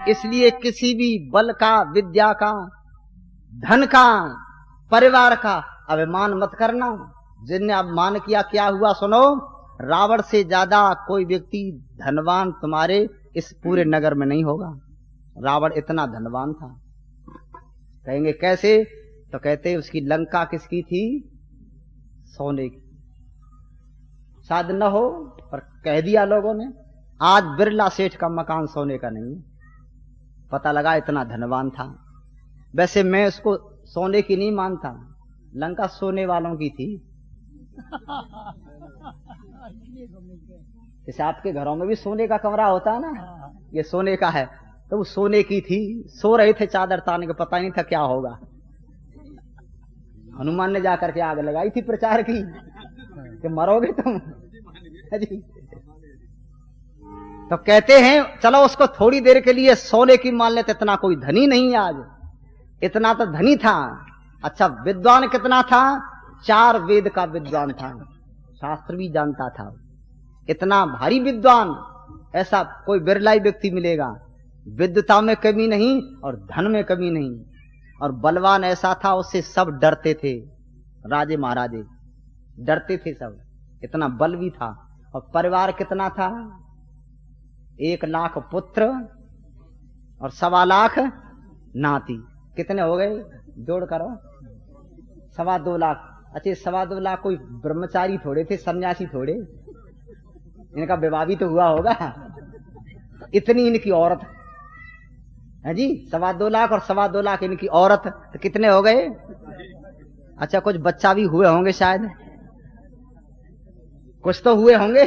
इसलिए किसी भी बल का, विद्या का, धन का, परिवार का अभिमान मत करना। जिनने अभिमान किया क्या हुआ सुनो। रावण से ज्यादा कोई व्यक्ति धनवान तुम्हारे इस पूरे नगर में नहीं होगा। रावण इतना धनवान था। कहेंगे कैसे? तो कहते उसकी लंका किसकी थी? सोने की। शायद न हो पर कह दिया लोगों ने। आज बिरला सेठ का मकान सोने का नहीं, पता लगा इतना धनवान था। वैसे मैं उसको सोने की नहीं मानता, लंका सोने वालों की थी। जैसे आपके घरों में भी सोने का कमरा होता है ना, ये सोने का है, तो वो सोने की थी। सो रहे थे चादर तान के, पता नहीं था क्या होगा। हनुमान ने जाकर के आग लगाई थी प्रचार की कि मरोगे तुम। तो कहते हैं चलो उसको थोड़ी देर के लिए सोने की मान लेते। इतना कोई धनी नहीं आज, इतना तो धनी था। अच्छा विद्वान कितना था? 4 वेद का विद्वान था, शास्त्र भी जानता था। इतना भारी विद्वान ऐसा कोई बिरला ही व्यक्ति मिलेगा। विद्वता में कमी नहीं और धन में कमी नहीं। और बलवान ऐसा था, उससे सब डरते थे। राजे महाराजे डरते थे सब, इतना बल भी था। और परिवार कितना था? 1 लाख पुत्र और 1.25 लाख नाती। कितने हो गए? जोड़ करो, 2.25 लाख। अच्छे 2.25 लाख कोई ब्रह्मचारी थोड़े थे, सन्यासी थोड़े, इनका विवाह भी तो हुआ होगा। इतनी इनकी औरत है जी, 2.25 लाख और 2.25 लाख इनकी औरत, तो कितने हो गए? अच्छा कुछ बच्चा भी हुए होंगे शायद, कुछ तो हुए होंगे।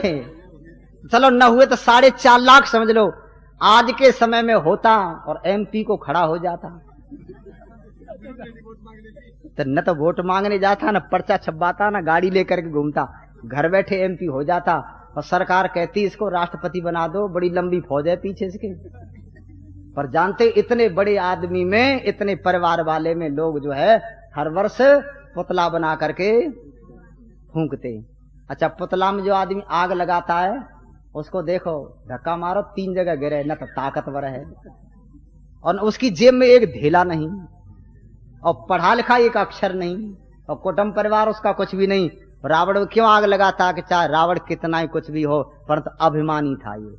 चलो न हुए तो 4.5 लाख समझ लो। आज के समय में होता और एमपी को खड़ा हो जाता, तो न तो वोट मांगने जाता, न पर्चा छपवाता, न गाड़ी लेकर के घूमता, घर बैठे एमपी हो जाता। और सरकार कहती इसको राष्ट्रपति बना दो, बड़ी लंबी फौज है पीछे इसके। पर जानते इतने बड़े आदमी में, इतने परिवार वाले में लोग जो है हर वर्ष पुतला बना करके फूंकते। अच्छा पुतला में जो आदमी आग लगाता है उसको देखो, धक्का मारो 3 जगह गिरे, न तो ताकतवर है और उसकी जेब में एक ढेला नहीं और पढ़ा लिखा एक अक्षर नहीं और कुटुंब परिवार उसका कुछ भी नहीं। रावण क्यों आग लगाता? कि चाहे रावण कितना ही कुछ भी हो, परंतु अभिमानी था ये,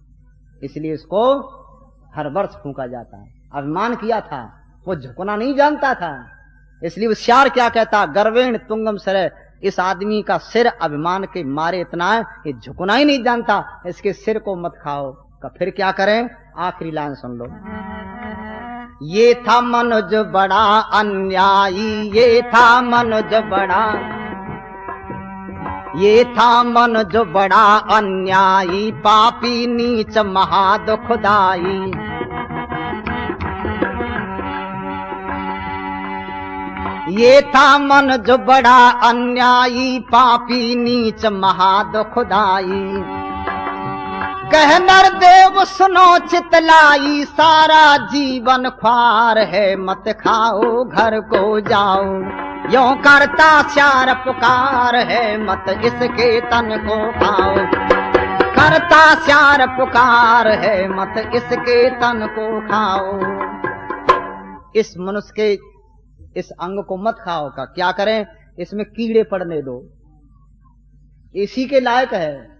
इसलिए इसको हर वर्ष फूंका जाता है। अभिमान किया था, वो झुकना नहीं जानता था। इसलिए होशियार क्या कहता? गर्वेण तुंगम सरे। इस आदमी का सिर अभिमान के मारे इतना है, ये झुकना ही नहीं जानता, इसके सिर को मत खाओ। का फिर क्या करें? आखिरी लाइन सुन लो। ये था मनुज बड़ा अन्यायी, ये था मनुज बड़ा, ये था मनुज बड़ा अन्यायी, पापी नीच महादुखदाई। ये था मनुज बड़ा अन्यायी, पापी नीच महादुखदाई। कह नरदेव सुनो चितलाई, सारा जीवन ख्वार है, मत खाओ घर को जाओ। यों करता श्यार पुकार है, मत इसके तन को खाओ। करता श्यार पुकार है, मत इसके तन को खाओ। इस मनुष्य के इस अंग को मत खाओ। का क्या करें? इसमें कीड़े पड़ने दो, इसी के लायक है।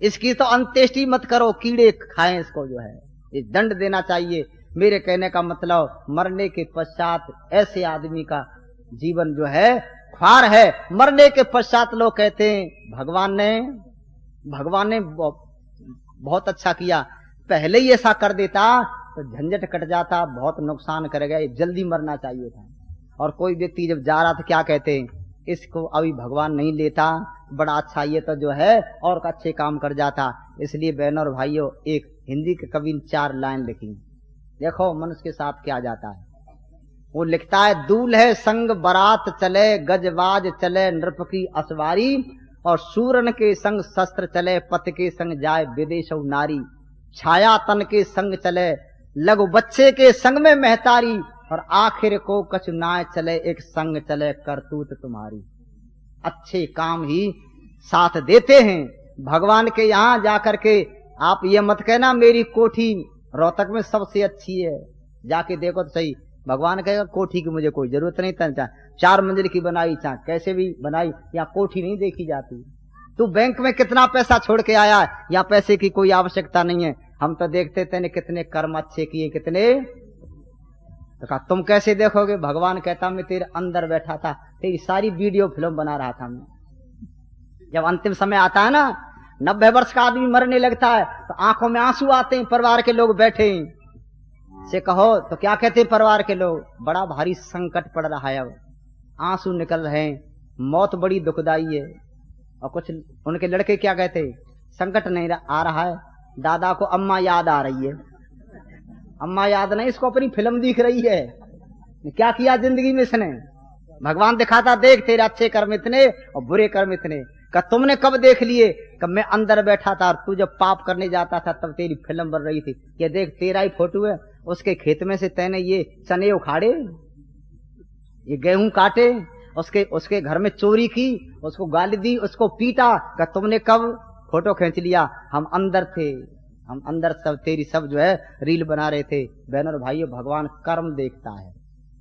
इसकी तो अंत्येष्टि मत करो, कीड़े खाएं इसको। जो है ये दंड देना चाहिए। मेरे कहने का मतलब मरने के पश्चात ऐसे आदमी का जीवन जो है ख्वार है। मरने के पश्चात लोग कहते हैं भगवान ने बहुत अच्छा किया, पहले ही ऐसा कर देता तो झंझट कट जाता, बहुत नुकसान करेगा, जल्दी मरना चाहिए था। और कोई व्यक्ति जब जा रहा था क्या कहते हैं, इसको अभी भगवान नहीं लेता, बड़ा अच्छा ये तो जो है और अच्छे काम कर जाता। इसलिए बहनों और भाइयों, एक हिंदी के कवि ने 4 लाइन लिखी। देखो मनुष्य के साथ क्या जाता है। वो लिखता है, दूल है संग बारात चले, गजबाज चले नृप की असवारी, और सूरन के संग शस्त्र चले, पत के संग जाए विदेशो नारी। छाया तन के संग चले, लघु बच्चे के संग में महतारी, और आखिर को कछु नाय चले, एक संग चले करतूत तुम्हारी। अच्छे काम ही साथ देते हैं। भगवान के यहाँ जाकर के आप ये मत कहना मेरी कोठी रोहतक में सबसे अच्छी है, जाके देखो तो सही। भगवान कहेगा कोठी की मुझे कोई जरूरत नहीं, तन 4 मंजिल की बनाई, चाहे कैसे भी बनाई, यहाँ कोठी नहीं देखी जाती। तू बैंक में कितना पैसा छोड़ के आया है, यहाँ पैसे की कोई आवश्यकता नहीं है। हम तो देखते थे कितने कर्म अच्छे किए, कितने। तो कहा तुम कैसे देखोगे? भगवान कहता मैं तेरे अंदर बैठा था, तेरी सारी वीडियो फिल्म बना रहा था मैं। जब अंतिम समय आता है ना, 90 वर्ष का आदमी मरने लगता है तो आंखों में आंसू आते हैं, परिवार के लोग बैठे से कहो तो क्या कहते हैं परिवार के लोग? बड़ा भारी संकट पड़ रहा है, अब आंसू निकल रहे हैं, मौत बड़ी दुखदाई है। और कुछ उनके लड़के क्या कहते? संकट नहीं आ रहा है, दादा को अम्मा याद आ रही है। अम्मा याद नहीं, इसको अपनी फिल्म दिख रही है। क्या किया जिंदगी में इसने? भगवान दिखाता देख तेरे अच्छे कर्म इतने और बुरे कर्म इतने। का तुमने कब देख लिए? कब मैं अंदर बैठा था और तू जब पाप करने जाता था तब तेरी फिल्म बन रही थी। ये देख तेरा ही फोटो है, उसके खेत में से तैने ये चने उखाड़े, ये गेहूं काटे, उसके घर में चोरी की, उसको गाली दी, उसको पीटा। का तुमने कब फोटो खींच लिया? हम अंदर थे, हम अंदर सब तेरी सब जो है रील बना रहे थे। बहनों और भाइयों, भगवान कर्म देखता है,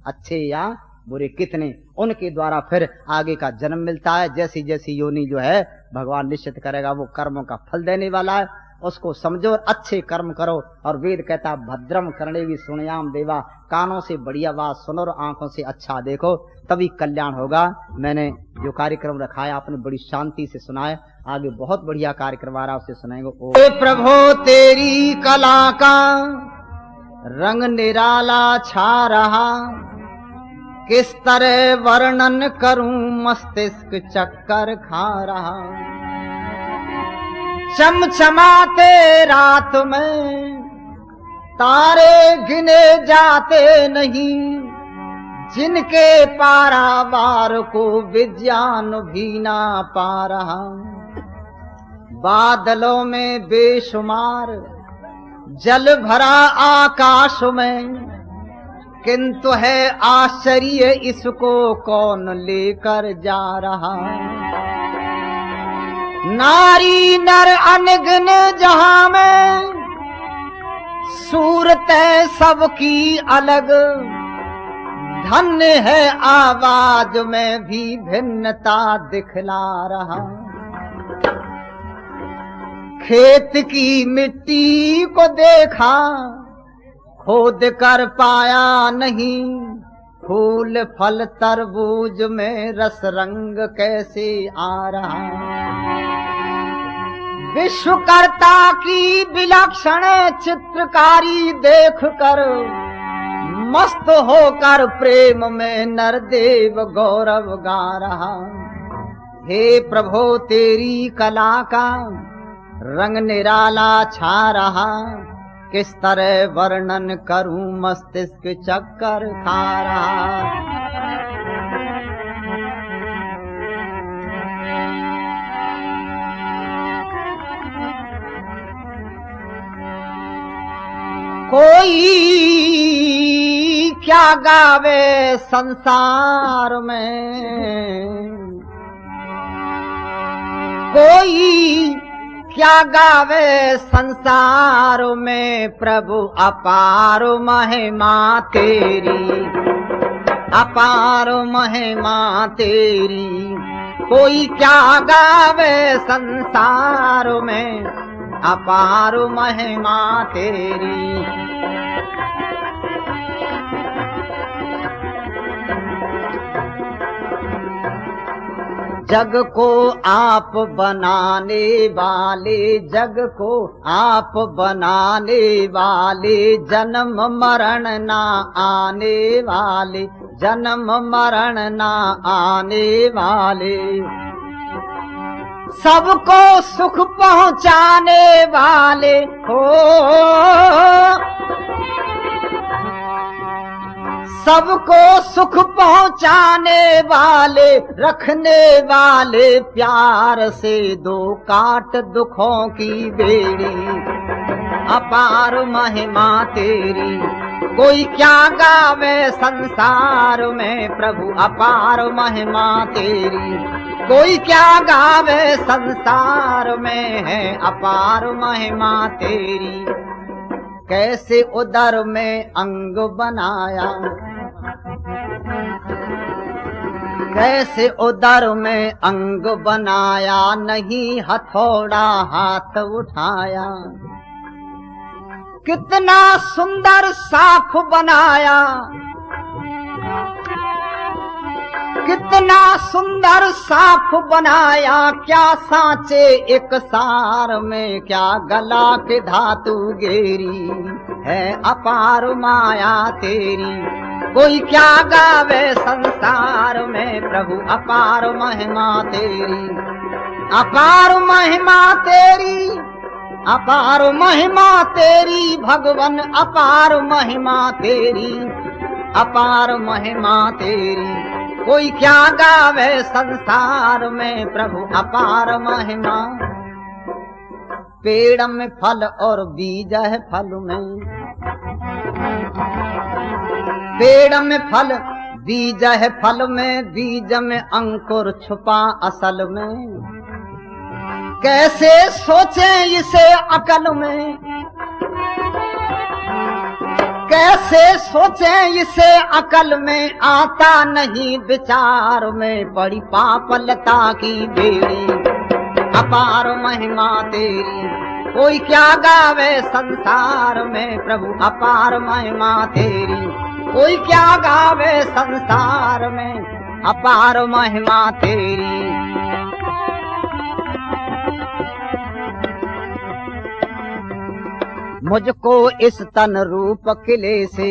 अच्छे या बुरे कितने, उनके द्वारा फिर आगे का जन्म मिलता है। जैसी जैसी योनि जो है भगवान निश्चित करेगा, वो कर्मों का फल देने वाला है। उसको समझो और अच्छे कर्म करो। और वेद कहता भद्रम कर्णेवी सुनयाम देवा, कानों से बढ़िया बात सुनो और आंखों से अच्छा देखो, तभी कल्याण होगा। मैंने जो कार्यक्रम रखा है आपने बड़ी शांति से सुना है, आगे बहुत बढ़िया कार्यक्रम आ रहा है, उसे सुनाएंगे। प्रभु तेरी कला का रंग निराला छा रहा, किस तरह वर्णन करूं मस्तिष्क चक्कर खा रहा। चमचमाते रात में तारे गिने जाते नहीं, जिनके पारावार को विज्ञान भी ना पा रहा। बादलों में बेशुमार जल भरा आकाश में, किंतु है आश्चर्य इसको कौन लेकर जा रहा। नारी नर अनगिन जहां में सूरत सबकी अलग, धन्य है आवाज में भी भिन्नता दिखला रहा। खेत की मिट्टी को देखा खोद कर पाया नहीं, फूल फल तरबूज में रस रंग कैसे आ रहा। विश्वकर्ता की विलक्षण चित्रकारी देखकर मस्त होकर प्रेम में नरदेव गौरव गा रहा। हे प्रभु तेरी कला का रंग निराला छा रहा, किस तरह वर्णन करूं मस्तिष्क चक्कर खा रहा। कोई क्या गावे संसार में, कोई क्या गावे संसार में, प्रभु अपार महिमा तेरी, अपार महिमा तेरी। कोई क्या गावे संसार में, अपार महिमा तेरी। जग को आप बनाने वाले, जग को आप बनाने वाले, जन्म मरण ना आने वाले, जन्म मरण ना आने वाले। सबको सुख पहुंचाने वाले हो, सबको सुख पहुंचाने वाले, रखने वाले प्यार से दो काट दुखों की बेड़ी। अपार महिमा तेरी, कोई क्या गावे संसार में, प्रभु अपार महिमा तेरी। कोई क्या गावे संसार में है, अपार महिमा तेरी। कैसे उदर में अंग बनाया, कैसे उदर में अंग बनाया, नहीं हथौड़ा हाथ उठाया। कितना सुंदर साफ बनाया, कितना सुंदर साफ बनाया, क्या सांचे एक सार में, क्या गला के धातु गेरी, है अपार माया तेरी। कोई क्या गावे संसार में, प्रभु अपार महिमा तेरी, अपार महिमा तेरी, अपार महिमा तेरी भगवन, अपार महिमा तेरी, अपार महिमा तेरी। कोई क्या गावे संसार में, प्रभु अपार महिमा। पेड़ में फल और बीज है फल में, पेड़ में फल बीज है फल में, बीज में अंकुर छुपा असल में। कैसे सोचे इसे अकल में, कैसे सोचे इसे अकल में, आता नहीं विचार में, पड़ी पापलता की बेड़ी, अपार महिमा तेरी। कोई क्या गावे संसार में, प्रभु अपार महिमा तेरी। कोई क्या गावे संसार में, अपार महिमा तेरी। मुझको इस तन रूप किले से,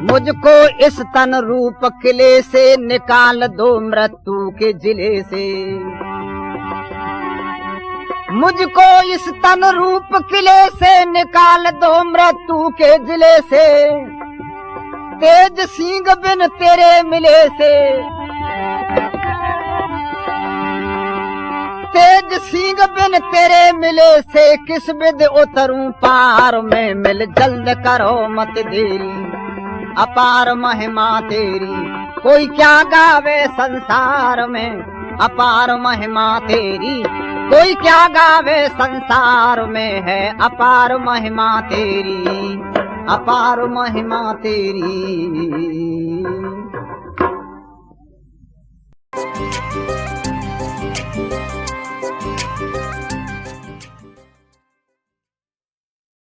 मुझको इस तन रूप किले से, निकाल दो मृत्यु के जिले से। मुझको इस तन रूप किले से, निकाल दो मृत्यु के जिले से। तेज सींग बिन तेरे मिले से, तेज सींग बिन तेरे मिले से, किस विध उतरूं पार में, मिल जल्द करो मत देरी, अपार महिमा तेरी। कोई क्या गावे संसार में, अपार महिमा तेरी। कोई क्या गावे संसार में, है अपार महिमा तेरी, अपार महिमा तेरी।